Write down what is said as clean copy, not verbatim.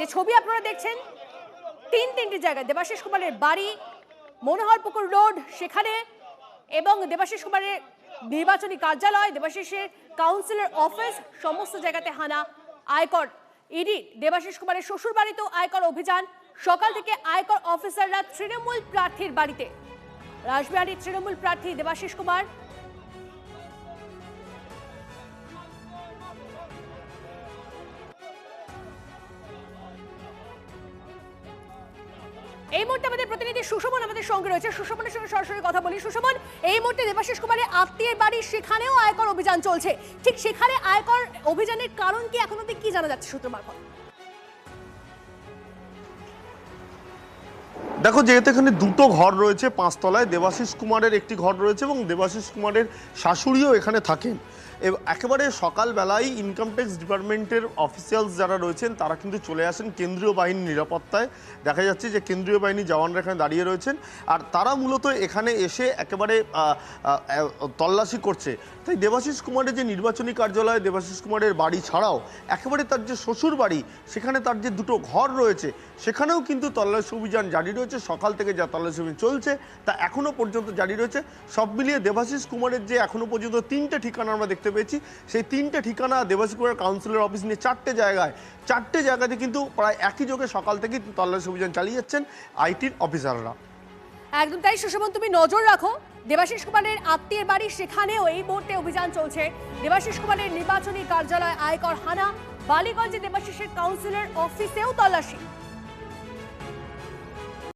যে ছবি আপনারা দেখছেন তিনটি জায়গায় দেবাশিস কুমারের বাড়ি, মনোহরপুকুর রোড সেখানে, এবং দেবাশিস কুমারের নির্বাচনী কার্যালয়, দেবাশিসের কাউন্সিলর অফিস, সমস্ত জায়গাতে হানা আয়কর ইডি। দেবাশিস কুমারের শ্বশুর বাড়িতেও আয়কর অভিযান। সকাল থেকে আয়কর অফিসাররা তৃণমূল প্রার্থীর বাড়িতে। রাসবিহারীর তৃণমূল প্রার্থী দেবাশিস কুমার। এই মুহূর্তে আমাদের প্রতিনিধি সুশোভন আমাদের সঙ্গে রয়েছে। সুশোভনের সঙ্গে সরাসরি কথা বলি। সুশোভন, এই মুহূর্তে দেবাশিস কুমারের আত্মীয়ের বাড়ি, সেখানেও আয়কর অভিযান চলছে। ঠিক সেখানে আয়কর অভিযানের কারণ কি এখন অব্দি কি জানা যাচ্ছে সূত্র মারফত? দেখো, যেহেতু এখানে দুটো ঘর রয়েছে, পাঁচতলায় দেবাশিস কুমারের একটি ঘর রয়েছে এবং দেবাশিস কুমারের শাশুড়িও এখানে থাকেন। একেবারে সকালবেলায় ইনকাম ট্যাক্স ডিপার্টমেন্টের অফিসিয়ালস যারা রয়েছেন তারা কিন্তু চলে আসেন কেন্দ্রীয় বাহিনীর নিরাপত্তায়। দেখা যাচ্ছে যে কেন্দ্রীয় বাহিনী জওয়ানরা এখানে দাঁড়িয়ে রয়েছেন, আর তারা মূলত এখানে এসে একেবারে তল্লাশি করছে। তাই দেবাশিস কুমারের যে নির্বাচনী কার্যালয়, দেবাশিস কুমারের বাড়ি ছাড়াও একেবারে তার যে শ্বশুর বাড়ি, সেখানে তার যে দুটো ঘর রয়েছে, সেখানেও কিন্তু তল্লাশি অভিযান জারি রয়েছে। সকাল থেকে যা তল্লাশি অভিযান চলছে তা এখনও পর্যন্ত জারি রয়েছে। সব মিলিয়ে দেবাশিস কুমারের যে এখনও পর্যন্ত তিনটে ঠিকানা আমরা দেখতে পেয়েছি, সেই তিনটে ঠিকানা দেবাশিস কুমারের কাউন্সিলর অফিস নিয়ে চারটে জায়গাতে কিন্তু প্রায় একই যোগে সকাল থেকে তল্লাশি অভিযান চালিয়ে যাচ্ছেন আইটির অফিসাররা। একদম তাই সুশোভন, তুমি নজর রাখো দেবাশিস কুমারের আত্মীয়ের বাড়ি, সেখানেও এই মুহূর্তে অভিযান চলছে। দেবাশিস কুমারের নির্বাচনী কার্যালয় আয়কর হানা, বালিগঞ্জে দেবাশিসের কাউন্সিলর অফিসেও তল্লাশি।